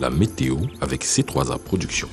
La météo avec C3A Productions.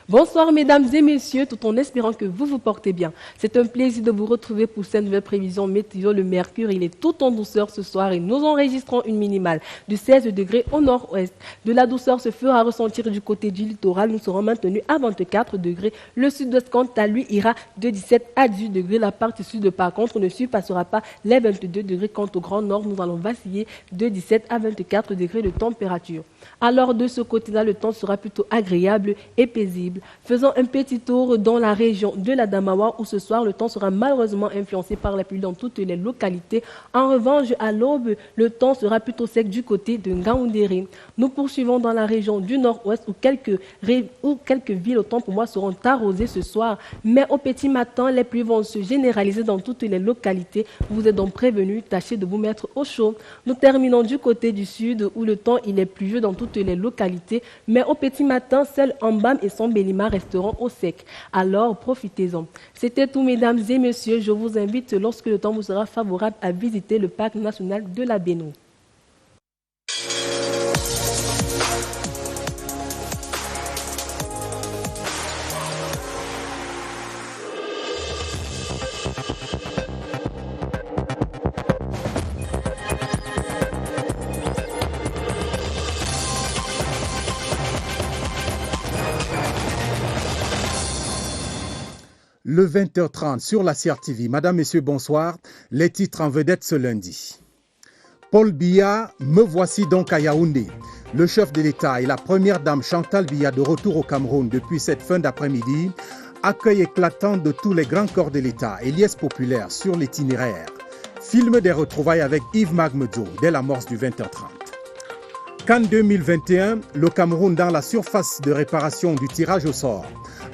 Bonsoir mesdames et messieurs, tout en espérant que vous vous portez bien. C'est un plaisir de vous retrouver pour cette nouvelle prévision météo. Le mercure, il est tout en douceur ce soir et nous enregistrons une minimale de 16 degrés au nord-ouest. De la douceur se fera ressentir du côté du littoral. Nous serons maintenus à 24 degrés. Le sud-ouest, quant à lui, ira de 17 à 18 degrés. La partie sud, par contre, ne surpassera pas les 22 degrés. Quant au grand nord, nous allons vaciller de 17 à 24 degrés de température. Alors de ce côté-là, le temps sera plutôt agréable et paisible. Faisons un petit tour dans la région de l'Adamawa où ce soir le temps sera malheureusement influencé par la pluie dans toutes les localités. En revanche, à l'aube, le temps sera plutôt sec du côté de Ngaoundéré. Nous poursuivons dans la région du nord-ouest où quelques villes, autant pour moi, seront arrosées ce soir. Mais au petit matin, les pluies vont se généraliser dans toutes les localités. Vous êtes donc prévenus, tâchez de vous mettre au chaud. Nous terminons du côté du sud où le temps il est pluvieux dans toutes les localités. Mais au petit matin, seuls Ambam et Sambelima resteront au sec. Alors, profitez-en. C'était tout, mesdames et messieurs. Je vous invite, lorsque le temps vous sera favorable, à visiter le parc national de la Bénou. Le 20h30 sur la CRTV. Madame, Messieurs, bonsoir. Les titres en vedette ce lundi. Paul Biya, me voici donc à Yaoundé. Le chef de l'État et la première dame Chantal Biya de retour au Cameroun depuis cette fin d'après-midi. Accueil éclatant de tous les grands corps de l'État et liesse populaire sur l'itinéraire. Film des retrouvailles avec Yves Magmedzo dès l'amorce du 20h30. Cannes 2021, le Cameroun dans la surface de réparation du tirage au sort.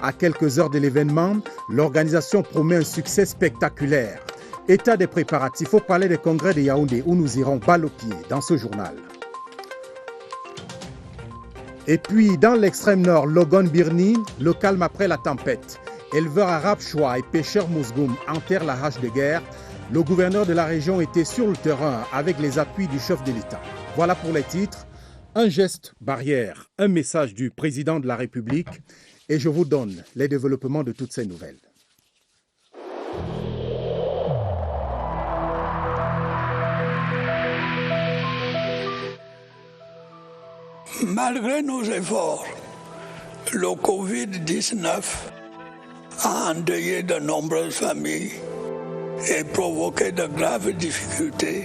À quelques heures de l'événement, l'organisation promet un succès spectaculaire. État des préparatifs au palais des congrès de Yaoundé où nous irons balle au pied dans ce journal. Et puis, dans l'extrême nord, Logan Birni, le calme après la tempête. Éleveurs arabes Choua et pêcheurs Mousgoum enterrent la hache de guerre. Le gouverneur de la région était sur le terrain avec les appuis du chef de l'État. Voilà pour les titres. Un geste barrière, un message du président de la République. Et je vous donne les développements de toutes ces nouvelles. Malgré nos efforts, le Covid-19 a endeuillé de nombreuses familles et provoqué de graves difficultés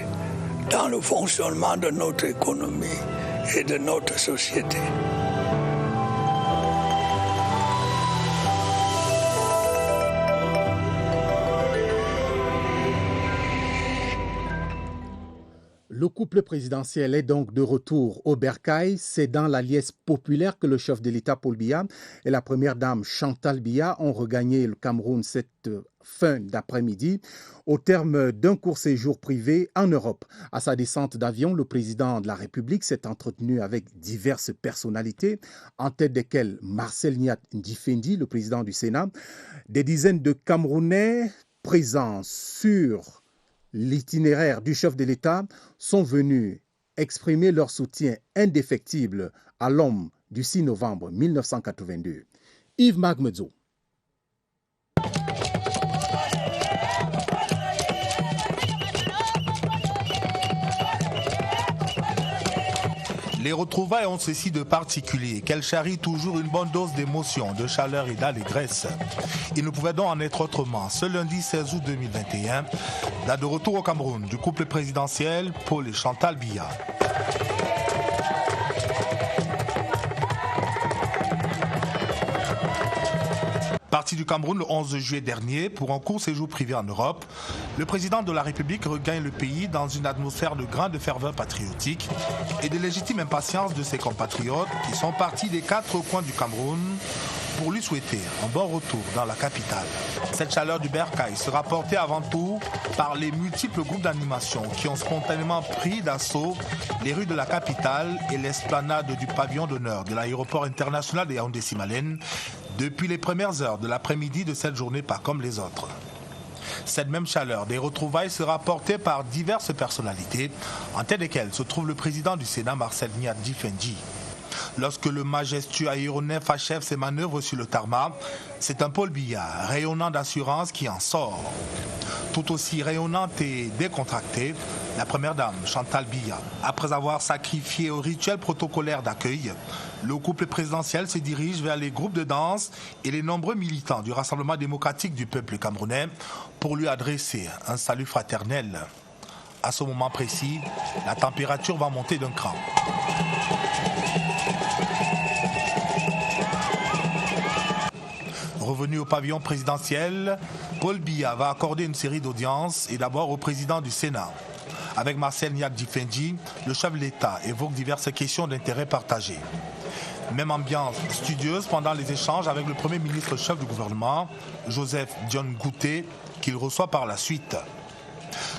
dans le fonctionnement de notre économie et de notre société. Le couple présidentiel est donc de retour au Bercail. C'est dans la liesse populaire que le chef de l'État Paul Biya et la première dame Chantal Biya ont regagné le Cameroun cette fin d'après-midi au terme d'un court séjour privé en Europe. À sa descente d'avion, le président de la République s'est entretenu avec diverses personnalités, en tête desquelles Marcel Niat Ndifendi, le président du Sénat. Des dizaines de Camerounais présents sur l'itinéraire du chef de l'État sont venus exprimer leur soutien indéfectible à l'homme du 6 novembre 1982. Yves Magmedzo. Les retrouvailles ont ceci de particulier qu'elles charrient toujours une bonne dose d'émotion, de chaleur et d'allégresse. Il ne pouvait donc en être autrement. Ce lundi 16 août 2021, date de retour au Cameroun du couple présidentiel Paul et Chantal Biya. Parti du Cameroun le 11 juillet dernier pour un court séjour privé en Europe, le président de la République regagne le pays dans une atmosphère de grande ferveur patriotique et de légitime impatience de ses compatriotes qui sont partis des quatre coins du Cameroun pour lui souhaiter un bon retour dans la capitale. Cette chaleur du Bercail sera portée avant tout par les multiples groupes d'animation qui ont spontanément pris d'assaut les rues de la capitale et l'esplanade du pavillon d'honneur de l'aéroport international de Yaoundé-Simalène depuis les premières heures de l'après-midi de cette journée pas comme les autres. Cette même chaleur des retrouvailles sera portée par diverses personnalités, en tête desquelles se trouve le président du Sénat, Marcel Niat Ndifendi. Lorsque le majestueux aéronef achève ses manœuvres sur le tarmac, c'est un Paul Biya, rayonnant d'assurance, qui en sort. Tout aussi rayonnante et décontractée, la première dame, Chantal Biya. Après avoir sacrifié au rituel protocolaire d'accueil, le couple présidentiel se dirige vers les groupes de danse et les nombreux militants du Rassemblement démocratique du peuple camerounais pour lui adresser un salut fraternel. À ce moment précis, la température va monter d'un cran. Revenu au pavillon présidentiel, Paul Biya va accorder une série d'audiences et d'abord au président du Sénat. Avec Marcel Niak-Difendi, le chef de l'État évoque diverses questions d'intérêt partagé. Même ambiance studieuse pendant les échanges avec le Premier ministre chef du gouvernement, Joseph Dione Gouté, qu'il reçoit par la suite.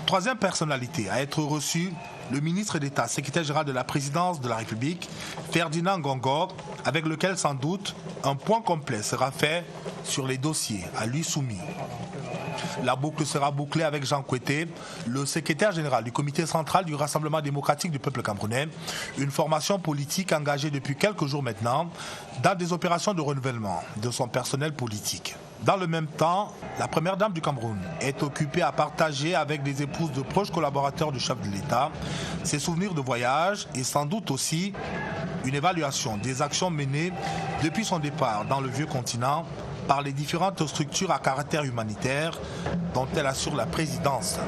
Troisième personnalité à être reçue, le ministre d'État, secrétaire général de la présidence de la République, Ferdinand Ngongor, avec lequel sans doute un point complet sera fait sur les dossiers à lui soumis. La boucle sera bouclée avec Jean Kouété, le secrétaire général du comité central du Rassemblement démocratique du peuple camerounais, une formation politique engagée depuis quelques jours maintenant dans des opérations de renouvellement de son personnel politique. Dans le même temps, la première dame du Cameroun est occupée à partager avec des épouses de proches collaborateurs du chef de l'État ses souvenirs de voyage et sans doute aussi une évaluation des actions menées depuis son départ dans le vieux continent par les différentes structures à caractère humanitaire dont elle assure la présidence.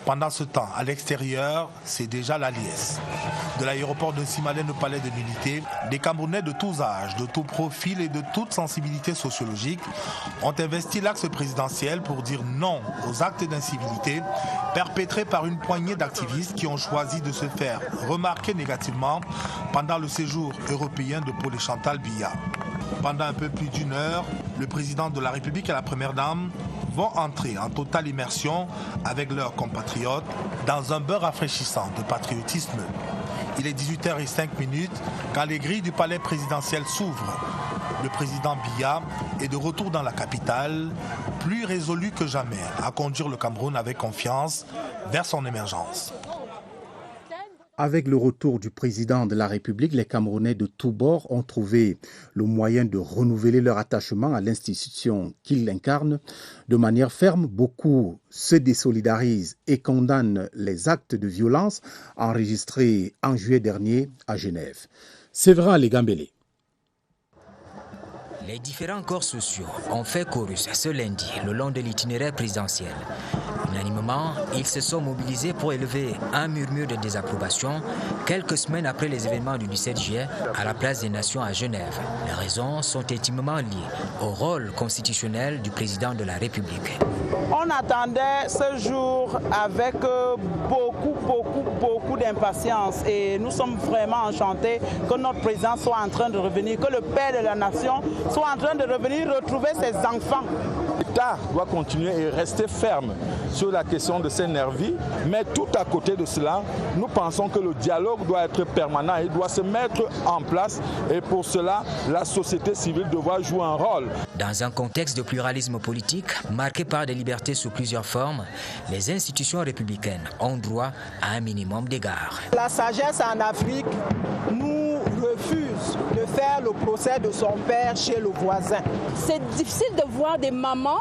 Pendant ce temps, à l'extérieur, c'est déjà la liesse. De l'aéroport de Simalène au palais de l'Unité, des Camerounais de tous âges, de tous profils et de toute sensibilité sociologique ont investi l'axe présidentiel pour dire non aux actes d'incivilité perpétrés par une poignée d'activistes qui ont choisi de se faire remarquer négativement pendant le séjour européen de Paul et Chantal Biya. Pendant un peu plus d'une heure, le président de la République et la première dame vont entrer en totale immersion avec leurs compatriotes dans un beurre rafraîchissant de patriotisme. Il est 18h05 quand les grilles du palais présidentiel s'ouvrent. Le président Biya est de retour dans la capitale, plus résolu que jamais à conduire le Cameroun avec confiance vers son émergence. Avec le retour du président de la République, les Camerounais de tous bords ont trouvé le moyen de renouveler leur attachement à l'institution qu'ils incarnent. De manière ferme, beaucoup se désolidarisent et condamnent les actes de violence enregistrés en juillet dernier à Genève. Séverin Legambélé. Les différents corps sociaux ont fait chorus ce lundi le long de l'itinéraire présidentiel. Unanimement, ils se sont mobilisés pour élever un murmure de désapprobation quelques semaines après les événements du 17 juillet à la place des Nations à Genève. Les raisons sont intimement liées au rôle constitutionnel du président de la République. On attendait ce jour avec beaucoup d'impatience et nous sommes vraiment enchantés que notre président soit en train de revenir, que le père de la nation soit en train de revenir retrouver ses enfants. L'État doit continuer et rester ferme sur la question de ces nervis, mais tout à côté de cela, nous pensons que le dialogue doit être permanent, il doit se mettre en place et pour cela, la société civile devra jouer un rôle. Dans un contexte de pluralisme politique marqué par des libertés sous plusieurs formes, les institutions républicaines ont droit à un minimum d'égards. La sagesse en Afrique nous refuse de faire le procès de son père chez le voisin. C'est difficile de voir des mamans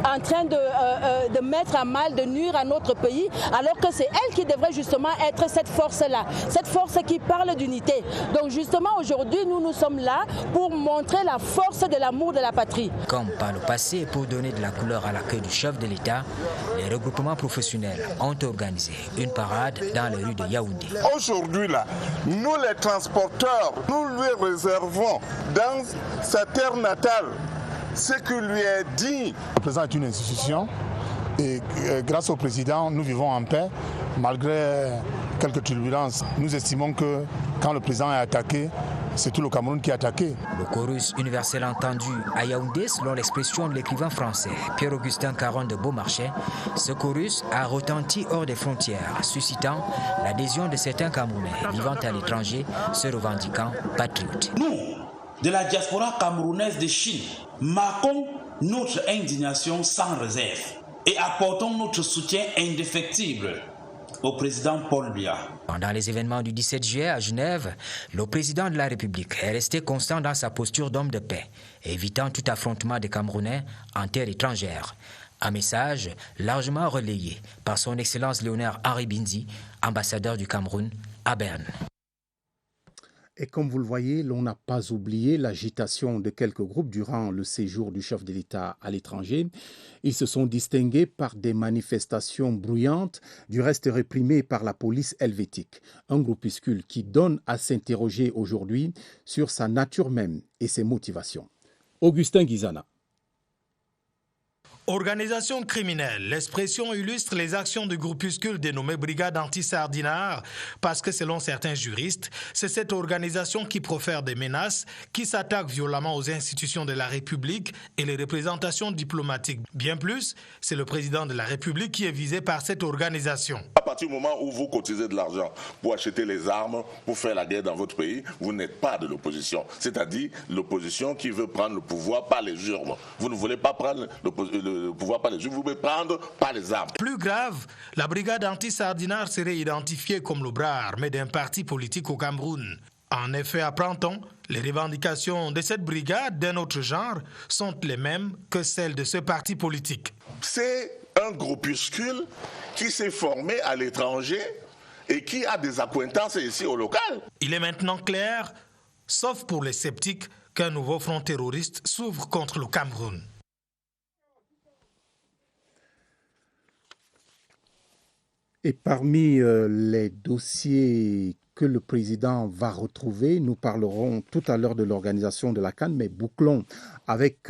en train de mettre à mal, de nuire à notre pays, alors que c'est elle qui devrait justement être cette force-là, cette force qui parle d'unité. Donc justement aujourd'hui, nous sommes là pour montrer la force de l'amour de la patrie. Comme par le passé, pour donner de la couleur à l'accueil du chef de l'État, les regroupements professionnels ont organisé une parade dans les rues de Yaoundé. Aujourd'hui, là, nous les transporteurs, nous lui réservons dans sa terre natale ce qui lui est dit. Le président est une institution et grâce au président, nous vivons en paix malgré quelques turbulences. Nous estimons que quand le président est attaqué, c'est tout le Cameroun qui est attaqué. Le chorus universel entendu à Yaoundé, selon l'expression de l'écrivain français Pierre-Augustin Caron de Beaumarchais, ce chorus a retenti hors des frontières, suscitant l'adhésion de certains Camerounais vivant à l'étranger, se revendiquant patriotes. Nous, de la diaspora camerounaise de Chine, marquons notre indignation sans réserve et apportons notre soutien indéfectible au président Paul Biya. Pendant les événements du 17 juillet à Genève, le président de la République est resté constant dans sa posture d'homme de paix, évitant tout affrontement des Camerounais en terre étrangère. Un message largement relayé par son Excellence Léonard Henri Binzi, ambassadeur du Cameroun à Berne. Et comme vous le voyez, l'on n'a pas oublié l'agitation de quelques groupes durant le séjour du chef de l'État à l'étranger. Ils se sont distingués par des manifestations bruyantes, du reste réprimées par la police helvétique. Un groupuscule qui donne à s'interroger aujourd'hui sur sa nature même et ses motivations. Augustin Guizana. Organisation criminelle, l'expression illustre les actions du groupuscule dénommé Brigade anti-Sardinard parce que selon certains juristes, c'est cette organisation qui profère des menaces, qui s'attaque violemment aux institutions de la République et les représentations diplomatiques. Bien plus, c'est le président de la République qui est visé par cette organisation. À partir du moment où vous cotisez de l'argent pour acheter les armes, pour faire la guerre dans votre pays, vous n'êtes pas de l'opposition. C'est-à-dire l'opposition qui veut prendre le pouvoir par les urnes. Vous ne voulez pas prendre le pouvoir par les urnes, vous voulez prendre par les armes. Plus grave, la brigade anti-Sardinard serait identifiée comme le bras armé d'un parti politique au Cameroun. En effet, apprend-on, les revendications de cette brigade d'un autre genre sont les mêmes que celles de ce parti politique. C'est un groupuscule qui s'est formé à l'étranger et qui a des accointances ici au local. Il est maintenant clair, sauf pour les sceptiques, qu'un nouveau front terroriste s'ouvre contre le Cameroun. Et parmi les dossiers que le président va retrouver, nous parlerons tout à l'heure de l'organisation de la CAN, mais bouclons avec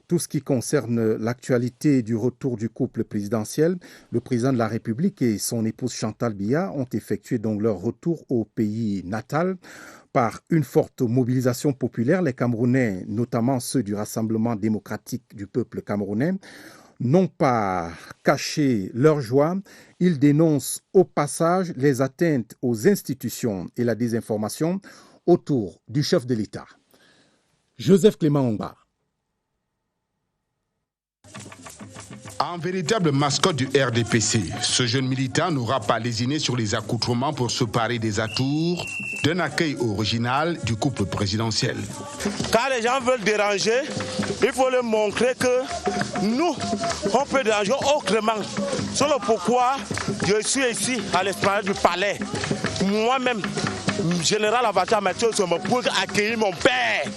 tout ce qui concerne l'actualité du retour du couple présidentiel. Le président de la République et son épouse Chantal Biya ont effectué donc leur retour au pays natal. Par une forte mobilisation populaire, les Camerounais, notamment ceux du Rassemblement démocratique du peuple camerounais, n'ont pas caché leur joie. Ils dénoncent au passage les atteintes aux institutions et la désinformation autour du chef de l'État. Joseph Clément Ongba. En véritable mascotte du RDPC, ce jeune militant n'aura pas lésiné sur les accoutrements pour se parer des atours d'un accueil original du couple présidentiel. Quand les gens veulent déranger, il faut leur montrer que nous, on peut déranger autrement. C'est pourquoi je suis ici à l'esplanade du palais. Moi-même, général Abacha Mathieu, pour accueillir mon père.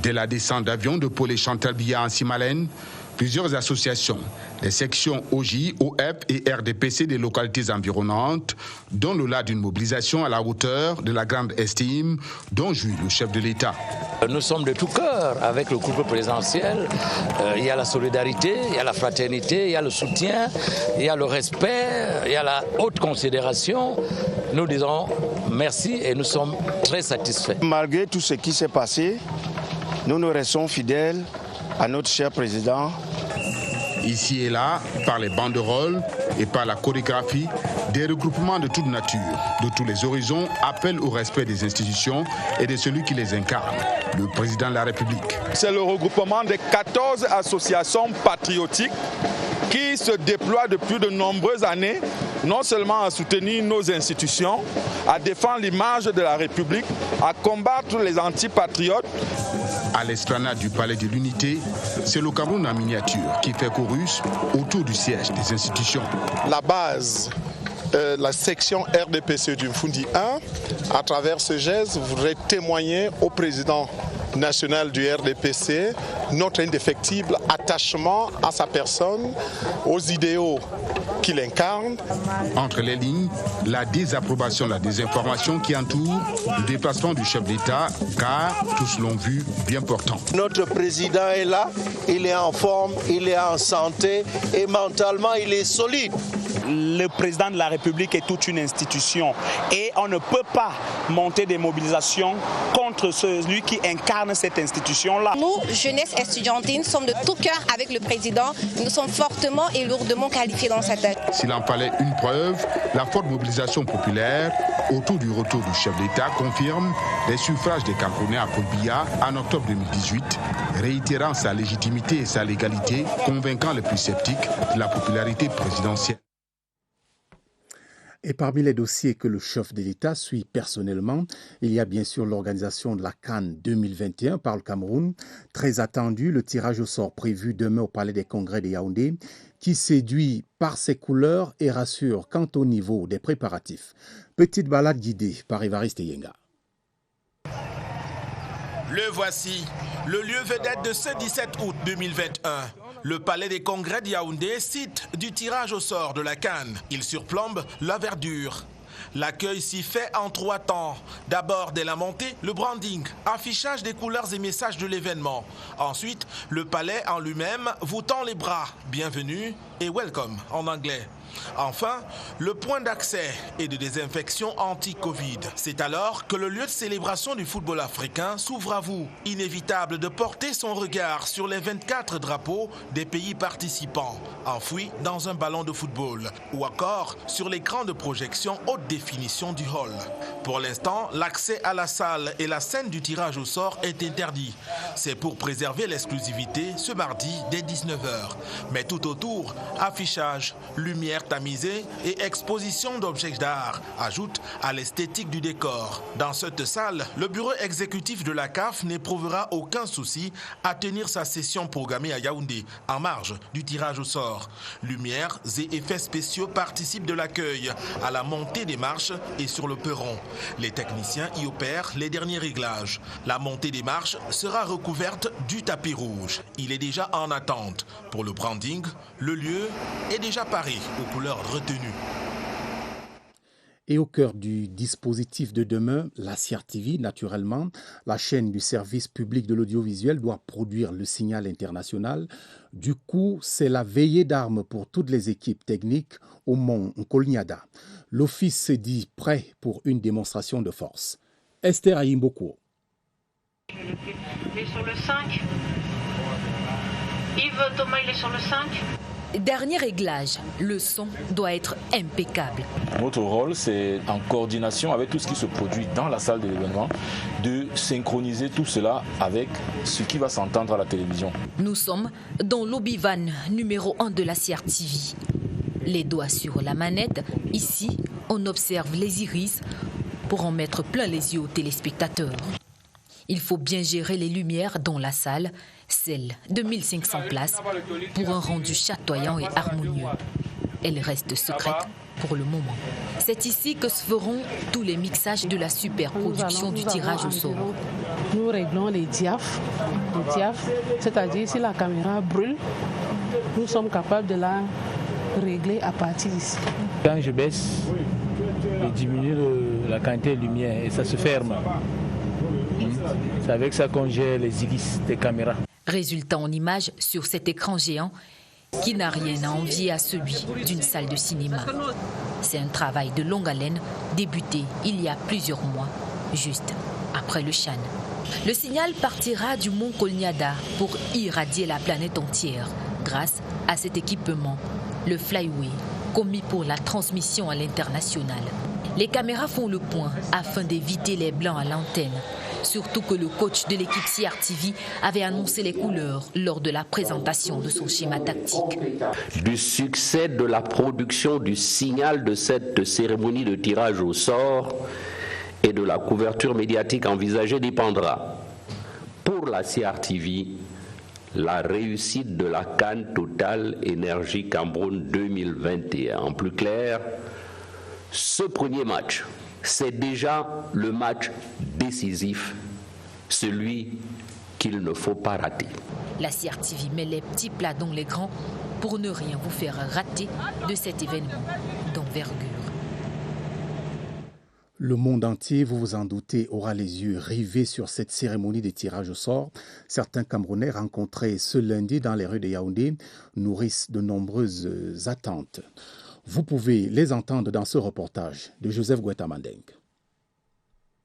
Dès la descente d'avion de Paul et Chantal Biya en Simalène, plusieurs associations, les sections OJ, OEP et RDPC des localités environnantes, donnent le là d'une mobilisation à la hauteur de la grande estime dont jouit le chef de l'État. Nous sommes de tout cœur avec le couple présidentiel. Il y a la solidarité, il y a la fraternité, il y a le soutien, il y a le respect, il y a la haute considération. Nous disons merci et nous sommes très satisfaits. Malgré tout ce qui s'est passé, nous restons fidèles à notre cher président. Ici et là, par les banderoles et par la chorégraphie, des regroupements de toute nature, de tous les horizons, appellent au respect des institutions et de celui qui les incarne, le président de la République. C'est le regroupement de 14 associations patriotiques qui se déploient depuis de nombreuses années, non seulement à soutenir nos institutions, à défendre l'image de la République, à combattre les antipatriotes. À l'esplanade du Palais de l'Unité, c'est le Cameroun en miniature qui fait chorus autour du siège des institutions. La base, la section RDPC du Mfundi 1, à travers ce geste, voudrait témoigner au président national du RDPC notre indéfectible attachement à sa personne, aux idéaux qu'il incarne. Entre les lignes, la désapprobation, la désinformation qui entoure le déplacement du chef d'État, car tous l'ont vu bien portant. Notre président est là, il est en forme, il est en santé et mentalement il est solide. Le président de la République est toute une institution et on ne peut pas monter des mobilisations contre celui qui incarne cette institution-là. Nous, jeunesse estudiantine, sommes de tout cœur avec le président. Nous sommes fortement et lourdement qualifiés dans cette tête. S'il en fallait une preuve, la forte mobilisation populaire autour du retour du chef d'État confirme les suffrages des Camerounais à Paul Biya en octobre 2018, réitérant sa légitimité et sa légalité, convainquant les plus sceptiques de la popularité présidentielle. Et parmi les dossiers que le chef de l'État suit personnellement, il y a bien sûr l'organisation de la CAN 2021 par le Cameroun, très attendu, le tirage au sort prévu demain au Palais des Congrès de Yaoundé, qui séduit par ses couleurs et rassure quant au niveau des préparatifs. Petite balade guidée par Évariste Yenga. Le voici, le lieu vedette de ce 17 août 2021. Le Palais des Congrès de Yaoundé, site du tirage au sort de la CAN. Il surplombe la verdure. L'accueil s'y fait en 3 temps. D'abord, dès la montée, le branding, affichage des couleurs et messages de l'événement. Ensuite, le palais en lui-même vous tend les bras. Bienvenue et welcome en anglais. Enfin, le point d'accès et de désinfection anti-Covid. C'est alors que le lieu de célébration du football africain s'ouvre à vous. Inévitable de porter son regard sur les 24 drapeaux des pays participants, enfouis dans un ballon de football, ou encore sur l'écran de projection haute définition du hall. Pour l'instant, l'accès à la salle et la scène du tirage au sort est interdit. C'est pour préserver l'exclusivité ce mardi dès 19h. Mais tout autour, affichage, lumière tamisée et exposition d'objets d'art ajoutent à l'esthétique du décor. Dans cette salle, le bureau exécutif de la CAF n'éprouvera aucun souci à tenir sa session programmée à Yaoundé, en marge du tirage au sort. Lumières et effets spéciaux participent de l'accueil, à la montée des marches et sur le perron. Les techniciens y opèrent les derniers réglages. La montée des marches sera recouverte du tapis rouge. Il est déjà en attente. Pour le branding, le lieu est déjà paré aux couleurs retenues. Et au cœur du dispositif de demain, la CRTV, naturellement, la chaîne du service public de l'audiovisuel doit produire le signal international. Du coup, c'est la veillée d'armes pour toutes les équipes techniques au Mont Nkolniada. L'office se dit prêt pour une démonstration de force. Esther Ayimboko. Il est sur le 5. Yves Thomas, il est sur le 5. Dernier réglage, le son doit être impeccable. Notre rôle, c'est en coordination avec tout ce qui se produit dans la salle de l'événement, de synchroniser tout cela avec ce qui va s'entendre à la télévision. Nous sommes dans l'Obi-Van numéro 1 de la CRTV. Les doigts sur la manette, ici, on observe les iris pour en mettre plein les yeux aux téléspectateurs. Il faut bien gérer les lumières dans la salle, celle de 1500 places, pour un rendu chatoyant et harmonieux. Elle reste secrète pour le moment. C'est ici que se feront tous les mixages de la superproduction du tirage au sort. Nous réglons les diaphes, c'est-à-dire si la caméra brûle, nous sommes capables de la régler à partir d'ici. Quand je baisse, je diminue la quantité de lumière et ça se ferme. C'est avec ça qu'on gère les iris des caméras. Résultat en image sur cet écran géant qui n'a rien à envier à celui d'une salle de cinéma. C'est un travail de longue haleine débuté il y a plusieurs mois, juste après le Chan. Le signal partira du Mont Nkolniada pour irradier la planète entière grâce à cet équipement, le Flyway, commis pour la transmission à l'international. Les caméras font le point afin d'éviter les blancs à l'antenne. Surtout que le coach de l'équipe CRTV avait annoncé les couleurs lors de la présentation de son schéma tactique. Du succès de la production du signal de cette cérémonie de tirage au sort et de la couverture médiatique envisagée dépendra, pour la CRTV, la réussite de la CAN Total Énergie Cameroun 2021. En plus clair, ce premier match, c'est déjà le match décisif, celui qu'il ne faut pas rater. La CRTV met les petits plats dans les grands pour ne rien vous faire rater de cet événement d'envergure. Le monde entier, vous vous en doutez, aura les yeux rivés sur cette cérémonie de tirage au sort. Certains Camerounais rencontrés ce lundi dans les rues de Yaoundé nourrissent de nombreuses attentes. Vous pouvez les entendre dans ce reportage de Joseph Gouetta-Mandeng.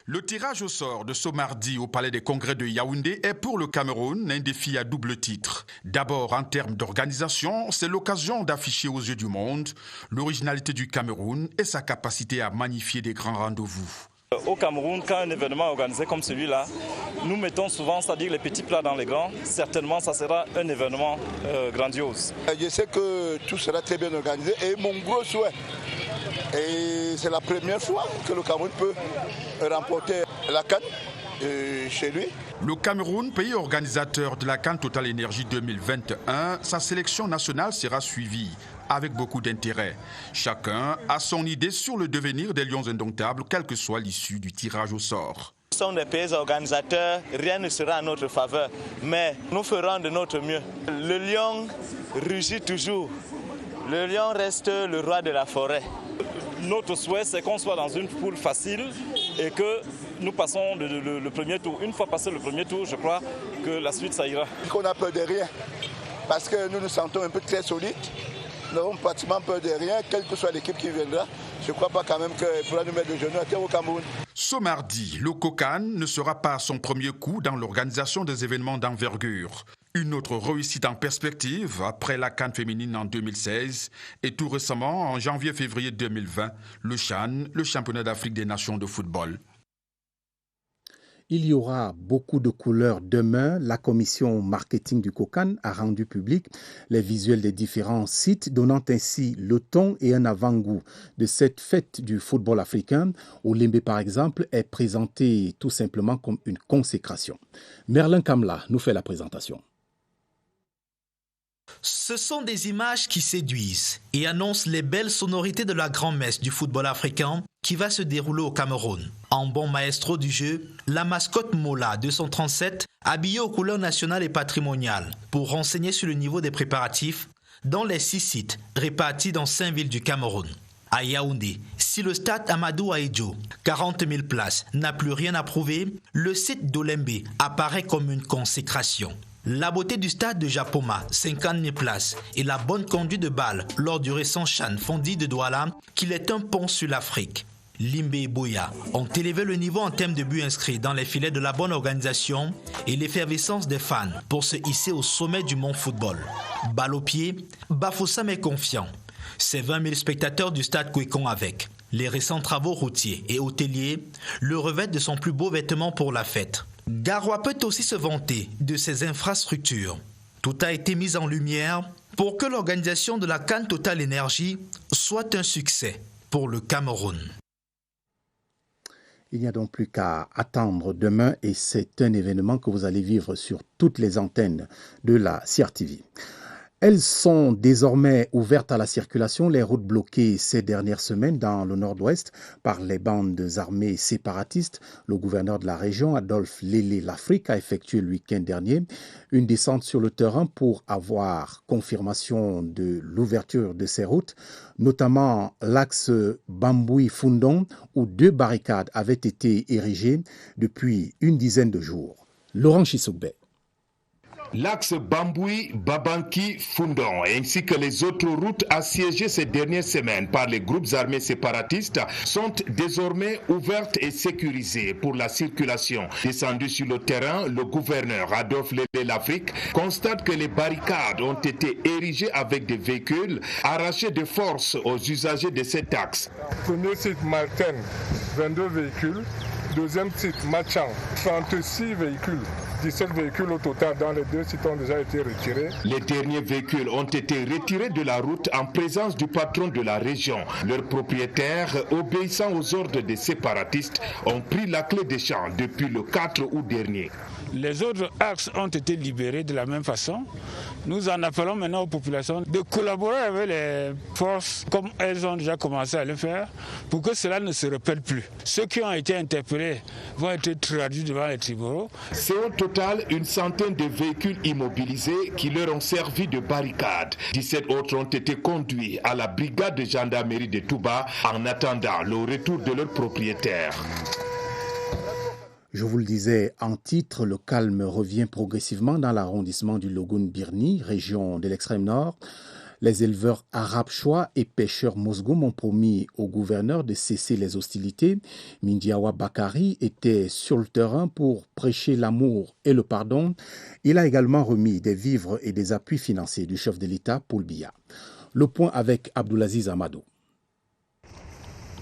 Le tirage au sort de ce mardi au Palais des Congrès de Yaoundé est pour le Cameroun un défi à double titre. D'abord, en termes d'organisation, c'est l'occasion d'afficher aux yeux du monde l'originalité du Cameroun et sa capacité à magnifier des grands rendez-vous. Au Cameroun, quand un événement est organisé comme celui-là, nous mettons souvent, c'est-à-dire les petits plats dans les grands. Certainement, ça sera un événement grandiose. Je sais que tout sera très bien organisé et mon gros souhait, et c'est la première fois que le Cameroun peut remporter la CAN chez lui. Le Cameroun, pays organisateur de la CAN Total Énergie 2021, sa sélection nationale sera suivie avec beaucoup d'intérêt. Chacun a son idée sur le devenir des Lions indomptables, quelle que soit l'issue du tirage au sort. Nous sommes des pays organisateurs, rien ne sera à notre faveur, mais nous ferons de notre mieux. Le lion rugit toujours, le lion reste le roi de la forêt. Notre souhait, c'est qu'on soit dans une poule facile et que nous passons le premier tour. Une fois passé le premier tour, je crois que la suite, ça ira. On n'a peur de rien, parce que nous nous sentons un peu très solides. Nous n'avons pratiquement peur de rien, quelle que soit l'équipe qui viendra. Je ne crois pas quand même qu'il pourra nous mettre de genoux à terre au Cameroun. Ce mardi, le COCAN ne sera pas son premier coup dans l'organisation des événements d'envergure. Une autre réussite en perspective après la CAN féminine en 2016 et tout récemment, en janvier-février 2020, le CHAN, le championnat d'Afrique des nations de football. Il y aura beaucoup de couleurs demain. La commission marketing du COCAN a rendu public les visuels des différents sites, donnant ainsi le ton et un avant-goût de cette fête du football africain. Olembe, par exemple, est présenté tout simplement comme une consécration. Merlin Kamla nous fait la présentation. Ce sont des images qui séduisent et annoncent les belles sonorités de la grand-messe du football africain qui va se dérouler au Cameroun. En bon maestro du jeu, la mascotte Mola 237, habillée aux couleurs nationales et patrimoniales, pour renseigner sur le niveau des préparatifs dans les 6 sites répartis dans 5 villes du Cameroun. À Yaoundé, si le stade Amadou Ahidjo, 40 000 places, n'a plus rien à prouver, le site d'Olembe apparaît comme une consécration. La beauté du stade de Japoma, 50 000 places, et la bonne conduite de balle lors du récent CHAN Fondi de Douala, qu'il est un pont sur l'Afrique. Limbe et Boya ont élevé le niveau en termes de buts inscrits dans les filets de la bonne organisation et l'effervescence des fans pour se hisser au sommet du monde football. Balle au pied, Bafoussam est confiant. C'est 20 000 spectateurs du stade Kwekon avec. Les récents travaux routiers et hôteliers le revêtent de son plus beau vêtement pour la fête. Garoua peut aussi se vanter de ses infrastructures. Tout a été mis en lumière pour que l'organisation de la CAN Total Énergie soit un succès pour le Cameroun. Il n'y a donc plus qu'à attendre demain et c'est un événement que vous allez vivre sur toutes les antennes de la CRTV. Elles sont désormais ouvertes à la circulation, les routes bloquées ces dernières semaines dans le nord-ouest par les bandes armées séparatistes. Le gouverneur de la région, Adolphe Lélé Lafrique, a effectué le week-end dernier une descente sur le terrain pour avoir confirmation de l'ouverture de ces routes, notamment l'axe Bamboui-Fundong où 2 barricades avaient été érigées depuis une dizaine de jours. Laurent Chissoukbe. L'axe Bamboui-Babanki-Fundong ainsi que les autres routes assiégées ces dernières semaines par les groupes armés séparatistes sont désormais ouvertes et sécurisées pour la circulation. Descendu sur le terrain, le gouverneur Adolphe Lélé Lafrique constate que les barricades ont été érigées avec des véhicules arrachés de force aux usagers de cet axe. Premier site Martin, 22 véhicules. Deuxième site Machan, 36 véhicules. 17 véhicules au total dans les 2 sites ont déjà été retirés. Les derniers véhicules ont été retirés de la route en présence du patron de la région. Leurs propriétaires, obéissant aux ordres des séparatistes, ont pris la clé des champs depuis le 4 août dernier. Les autres axes ont été libérés de la même façon. Nous en appelons maintenant aux populations de collaborer avec les forces comme elles ont déjà commencé à le faire pour que cela ne se répète plus. Ceux qui ont été interpellés vont être traduits devant les tribunaux. C'est au total une centaine de véhicules immobilisés qui leur ont servi de barricade. 17 autres ont été conduits à la brigade de gendarmerie de Touba en attendant le retour de leurs propriétaires. Je vous le disais en titre, le calme revient progressivement dans l'arrondissement du Logone-Birni, région de l'extrême nord. Les éleveurs arabes chois et pêcheurs Mosgoum ont promis au gouverneur de cesser les hostilités. Mindiawa Bakari était sur le terrain pour prêcher l'amour et le pardon. Il a également remis des vivres et des appuis financiers du chef de l'État, Paul Biya. Le point avec Abdoulaziz Amadou.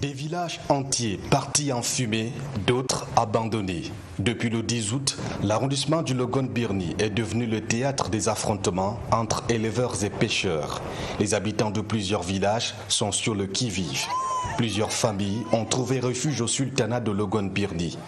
Des villages entiers partis en fumée, d'autres abandonnés. Depuis le 10 août, l'arrondissement du Logone-Birni est devenu le théâtre des affrontements entre éleveurs et pêcheurs. Les habitants de plusieurs villages sont sur le qui-vive. Plusieurs familles ont trouvé refuge au sultanat de Logon-Birni.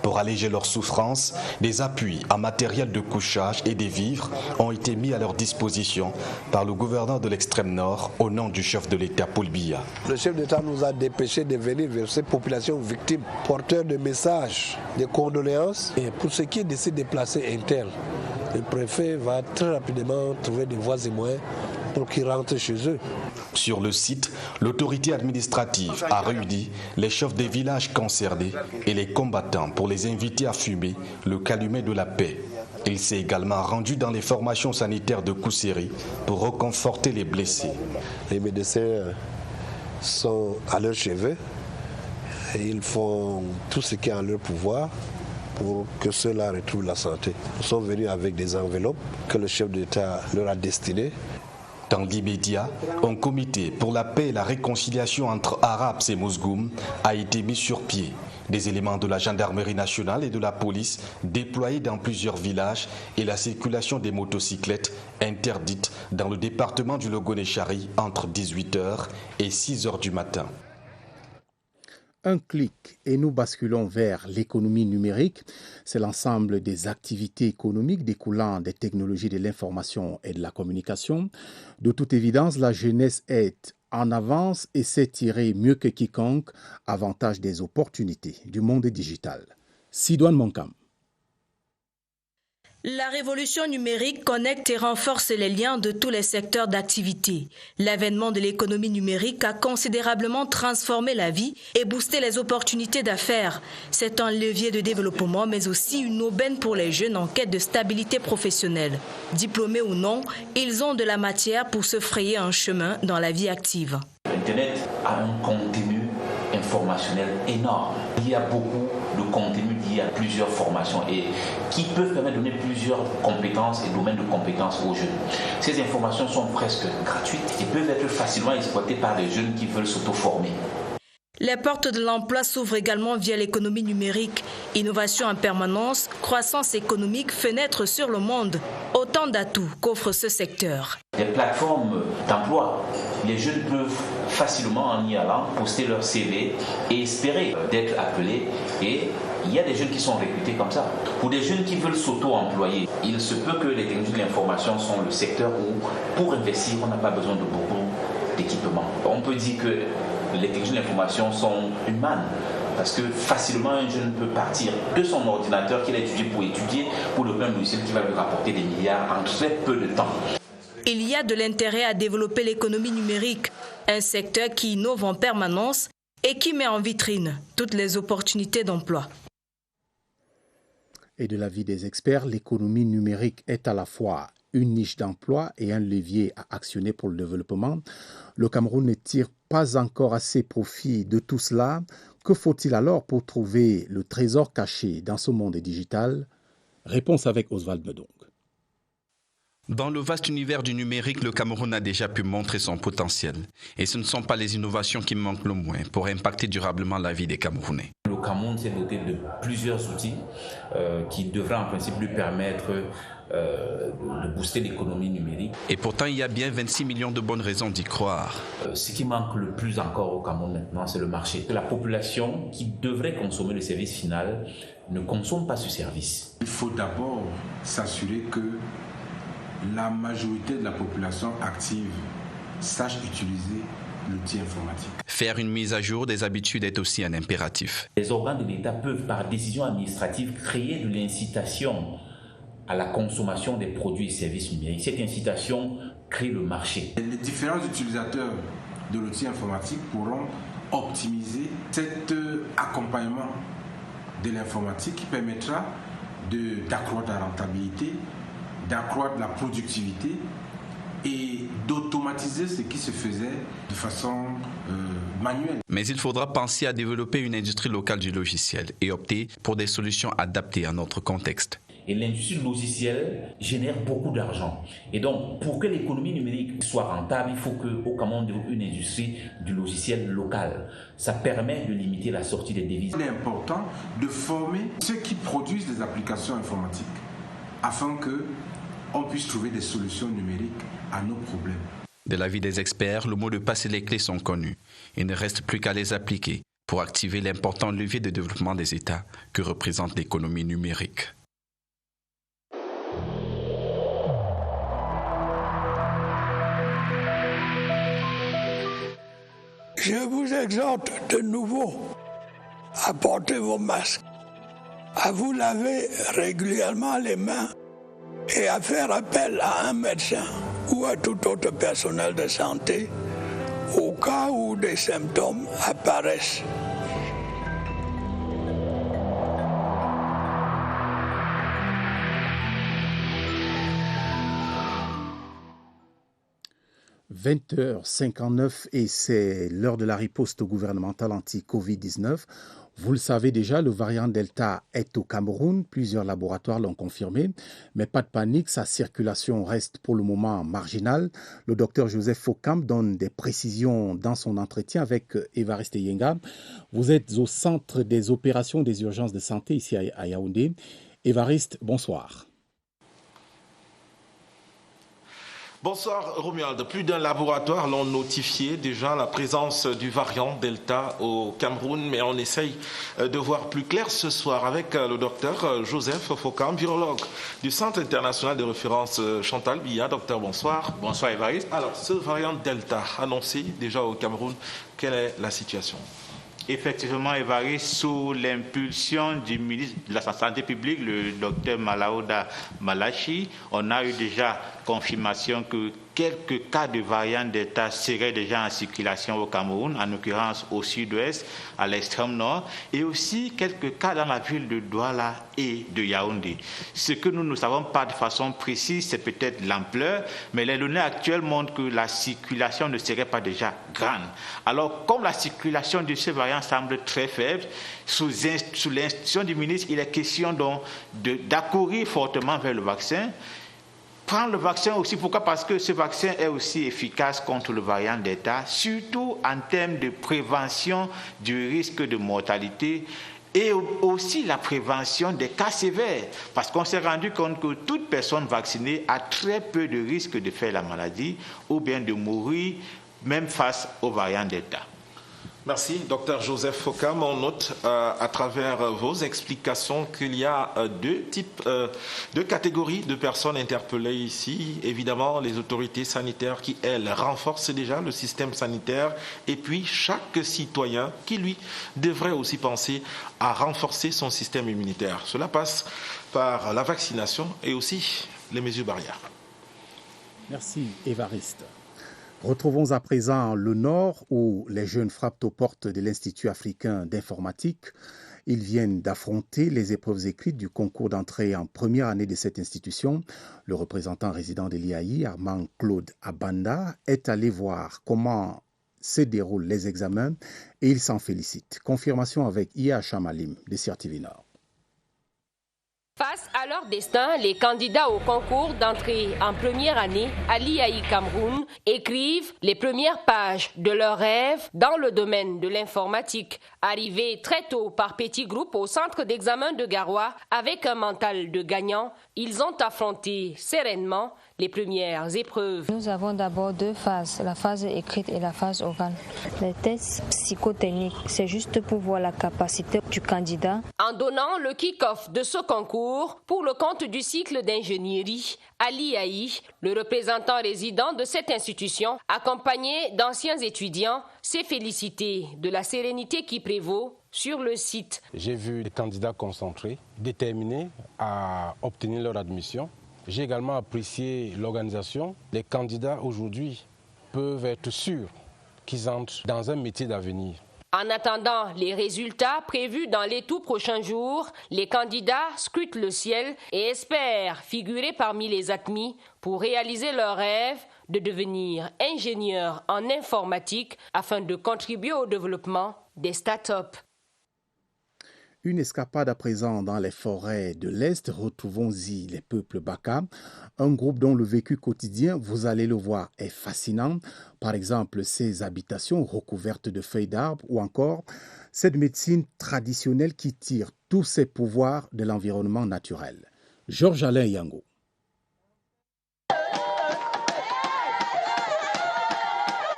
Pour alléger leurs souffrances, des appuis en matériel de couchage et des vivres ont été mis à leur disposition par le gouverneur de l'extrême nord au nom du chef de l'État Paul Biya. Le chef d'État nous a dépêché de venir vers ces populations victimes, porteurs de messages, de condoléances. Et pour ceux qui décident de placer internes, le préfet va très rapidement trouver des voies et moyens pour qu'ils rentrent chez eux. Sur le site, l'autorité administrative a réuni les chefs des villages concernés et les combattants pour les inviter à fumer le calumet de la paix. Il s'est également rendu dans les formations sanitaires de Kousseri pour reconforter les blessés. Les médecins sont à leur chevet et ils font tout ce qui est en leur pouvoir pour que ceux-là retrouvent la santé. Nous sommes venus avec des enveloppes que le chef d'État leur a destinées. Dans l'immédiat, un comité pour la paix et la réconciliation entre Arabes et Mousgoum a été mis sur pied. Des éléments de la gendarmerie nationale et de la police déployés dans plusieurs villages et la circulation des motocyclettes interdite dans le département du Logon-Echari entre 18h et 6h du matin. Un clic et nous basculons vers l'économie numérique. C'est l'ensemble des activités économiques découlant des technologies de l'information et de la communication. De toute évidence, la jeunesse est en avance et sait tirer mieux que quiconque avantage des opportunités du monde digital. Sidoine Monkam. La révolution numérique connecte et renforce les liens de tous les secteurs d'activité. L'avènement de l'économie numérique a considérablement transformé la vie et boosté les opportunités d'affaires. C'est un levier de développement, mais aussi une aubaine pour les jeunes en quête de stabilité professionnelle. Diplômés ou non, ils ont de la matière pour se frayer un chemin dans la vie active. Internet a un contenu informationnel énorme. Il y a beaucoup de contenu lié à plusieurs formations et qui peuvent permettre de donner plusieurs compétences et domaines de compétences aux jeunes. Ces informations sont presque gratuites et peuvent être facilement exploitées par les jeunes qui veulent s'auto-former. Les portes de l'emploi s'ouvrent également via l'économie numérique. Innovation en permanence, croissance économique, fenêtre sur le monde. Autant d'atouts qu'offre ce secteur. Les plateformes d'emploi, les jeunes peuvent facilement en y allant poster leur CV et espérer d'être appelés. Et il y a des jeunes qui sont recrutés comme ça. Pour des jeunes qui veulent s'auto-employer, il se peut que les technologies de l'information sont le secteur où, pour investir, on n'a pas besoin de beaucoup d'équipements. On peut dire que les technologies de l'information sont une manne. Parce que facilement, un jeune peut partir de son ordinateur qu'il a étudié pour le même logiciel qui va lui rapporter des milliards en très peu de temps. Il y a de l'intérêt à développer l'économie numérique, un secteur qui innove en permanence et qui met en vitrine toutes les opportunités d'emploi. Et de l'avis des experts, l'économie numérique est à la fois une niche d'emploi et un levier à actionner pour le développement. Le Cameroun ne tire pas encore assez profit de tout cela. Que faut-il alors pour trouver le trésor caché dans ce monde digital? Réponse avec Oswald Bedong. Dans le vaste univers du numérique, le Cameroun a déjà pu montrer son potentiel. Et ce ne sont pas les innovations qui manquent le moins pour impacter durablement la vie des Camerounais. Le Cameroun s'est doté de plusieurs outils qui devraient en principe lui permettre de booster l'économie numérique. Et pourtant, il y a bien 26 millions de bonnes raisons d'y croire. Ce qui manque le plus encore au Cameroun maintenant, c'est le marché. La population qui devrait consommer le service final ne consomme pas ce service. Il faut d'abord s'assurer que la majorité de la population active sache utiliser l'outil informatique. Faire une mise à jour des habitudes est aussi un impératif. Les organes de l'État peuvent, par décision administrative, créer de l'incitation à la consommation des produits et services numériques. Cette incitation crée le marché. Les différents utilisateurs de l'outil informatique pourront optimiser cet accompagnement de l'informatique qui permettra d'accroître la rentabilité, d'accroître la productivité et d'automatiser ce qui se faisait de façon manuelle. Mais il faudra penser à développer une industrie locale du logiciel et opter pour des solutions adaptées à notre contexte. Et l'industrie logicielle génère beaucoup d'argent. Et donc, pour que l'économie numérique soit rentable, il faut qu'au Cameroun développe une industrie du logiciel local. Ça permet de limiter la sortie des devises. Il est important de former ceux qui produisent des applications informatiques afin qu'on puisse trouver des solutions numériques à nos problèmes. De l'avis des experts, le mot de passe et les clés sont connus. Il ne reste plus qu'à les appliquer pour activer l'important levier de développement des États que représente l'économie numérique. Je vous exhorte de nouveau à porter vos masques, à vous laver régulièrement les mains et à faire appel à un médecin ou à tout autre personnel de santé au cas où des symptômes apparaissent. « 20h59 et c'est l'heure de la riposte gouvernementale anti-Covid-19. Vous le savez déjà, le variant Delta est au Cameroun. Plusieurs laboratoires l'ont confirmé. Mais pas de panique, sa circulation reste pour le moment marginale. Le docteur Joseph Fokam donne des précisions dans son entretien avec Évariste Yenga. Vous êtes au centre des opérations des urgences de santé ici à Yaoundé. Évariste, bonsoir. Bonsoir Romuald. Plus d'un laboratoire l'ont notifié déjà la présence du variant Delta au Cameroun, mais on essaye de voir plus clair ce soir avec le docteur Joseph Fokam, virologue du Centre international de référence Chantal Biya. Docteur, bonsoir. Bonsoir Évariste. Alors, ce variant Delta annoncé déjà au Cameroun, quelle est la situation ? Effectivement, Évariste, sous l'impulsion du ministre de la Santé publique, le docteur Malaouda Malachi, on a eu déjà confirmation que quelques cas de variant Delta seraient déjà en circulation au Cameroun, en l'occurrence au sud-ouest, à l'extrême nord, et aussi quelques cas dans la ville de Douala et de Yaoundé. Ce que nous ne savons pas de façon précise, c'est peut-être l'ampleur, mais les données actuelles montrent que la circulation ne serait pas déjà grande. Alors, comme la circulation de ce variant semble très faible, sous l'instruction du ministre, il est question donc d'accourir fortement vers le vaccin. Prendre le vaccin aussi, pourquoi? Parce que ce vaccin est aussi efficace contre le variant Delta, surtout en termes de prévention du risque de mortalité et aussi la prévention des cas sévères. Parce qu'on s'est rendu compte que toute personne vaccinée a très peu de risque de faire la maladie ou bien de mourir, même face au variant Delta. Merci, docteur Joseph Fokam. On note à travers vos explications qu'il y a deux catégories de personnes interpellées ici. Évidemment, les autorités sanitaires qui, elles, renforcent déjà le système sanitaire. Et puis, chaque citoyen qui, lui, devrait aussi penser à renforcer son système immunitaire. Cela passe par la vaccination et aussi les mesures barrières. Merci, Évariste. Retrouvons à présent le Nord où les jeunes frappent aux portes de l'Institut africain d'informatique. Ils viennent d'affronter les épreuves écrites du concours d'entrée en première année de cette institution. Le représentant résident de l'IAI, Armand Claude Abanda, est allé voir comment se déroulent les examens et il s'en félicite. Confirmation avec Ia Chamalim de CRTV Nord. Face à leur destin, les candidats au concours d'entrée en première année à l'IAI Cameroun écrivent les premières pages de leurs rêves dans le domaine de l'informatique. Arrivés très tôt par petits groupes au centre d'examen de Garoua, avec un mental de gagnant, ils ont affronté sereinement les premières épreuves. Nous avons d'abord deux phases, la phase écrite et la phase orale. Les tests psychotechniques, c'est juste pour voir la capacité du candidat. En donnant le kick-off de ce concours pour le compte du cycle d'ingénierie à l'IAI, le représentant résident de cette institution, accompagné d'anciens étudiants, s'est félicité de la sérénité qui prévaut sur le site. J'ai vu des candidats concentrés, déterminés à obtenir leur admission. J'ai également apprécié l'organisation. Les candidats aujourd'hui peuvent être sûrs qu'ils entrent dans un métier d'avenir. En attendant les résultats prévus dans les tout prochains jours, les candidats scrutent le ciel et espèrent figurer parmi les admis pour réaliser leur rêve de devenir ingénieurs en informatique afin de contribuer au développement des start-up. Une escapade à présent dans les forêts de l'Est. Retrouvons-y les peuples Baka, un groupe dont le vécu quotidien, vous allez le voir, est fascinant. Par exemple, ces habitations recouvertes de feuilles d'arbres ou encore cette médecine traditionnelle qui tire tous ses pouvoirs de l'environnement naturel. Georges Alain Yango.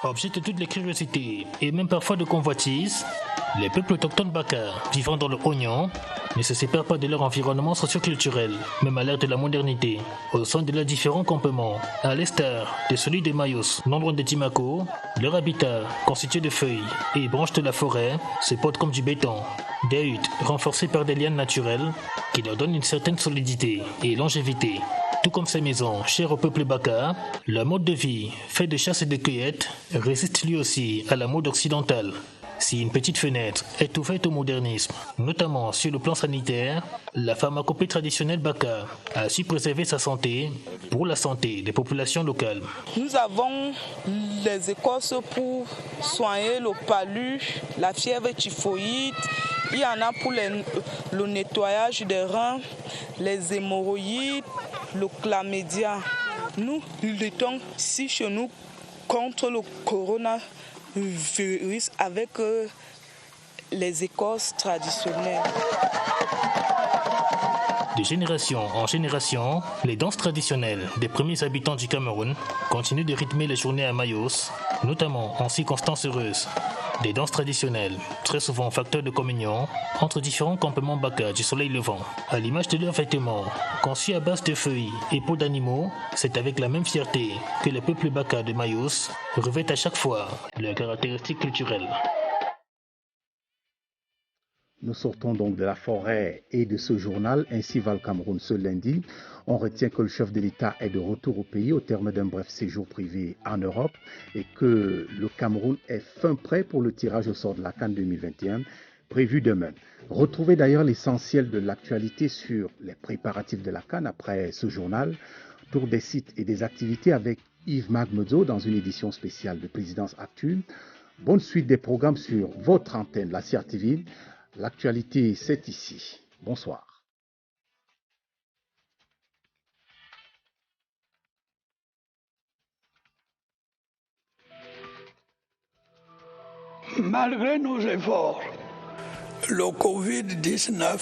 Objet de toutes les curiosités et même parfois de convoitises, les peuples autochtones Baka, vivant dans le Ognon, ne se séparent pas de leur environnement socio-culturel, même à l'ère de la modernité, au sein de leurs différents campements. À l'instar de celui des Mayos, non loin de Timako, leur habitat, constitué de feuilles et branches de la forêt, se porte comme du béton. Des huttes renforcées par des lianes naturelles qui leur donnent une certaine solidité et longévité. Tout comme ces maisons, chères au peuple Baka, leur mode de vie, fait de chasse et de cueillette, résiste lui aussi à la mode occidentale. Si une petite fenêtre est ouverte au modernisme, notamment sur le plan sanitaire, la pharmacopée traditionnelle Baka a su préserver sa santé pour la santé des populations locales. Nous avons les écorces pour soigner le palu, la fièvre typhoïde. Il y en a pour le nettoyage des reins, les hémorroïdes, le chlamydia. Nous luttons ici chez nous contre le coronavirus avec les écorces traditionnelles. De génération en génération, les danses traditionnelles des premiers habitants du Cameroun continuent de rythmer les journées à Mayos, notamment en circonstances heureuses. Des danses traditionnelles, très souvent facteurs de communion entre différents campements Baka du soleil levant. À l'image de leurs vêtements, conçus à base de feuilles et peaux d'animaux, c'est avec la même fierté que les peuples Baka de Mayos revêtent à chaque fois leurs caractéristiques culturelles. Nous sortons donc de la forêt et de ce journal. Ainsi va le Cameroun ce lundi. On retient que le chef de l'État est de retour au pays au terme d'un bref séjour privé en Europe et que le Cameroun est fin prêt pour le tirage au sort de la CAN 2021 prévu demain. Retrouvez d'ailleurs l'essentiel de l'actualité sur les préparatifs de la CAN après ce journal, tour des sites et des activités avec Yves Magmezo dans une édition spéciale de Présidence Actu. Bonne suite des programmes sur votre antenne, la CRTV. L'actualité, c'est ici. Bonsoir. Malgré nos efforts, le Covid-19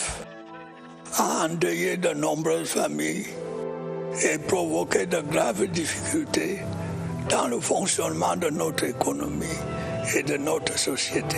a endeuillé de nombreuses familles et provoqué de graves difficultés dans le fonctionnement de notre économie et de notre société.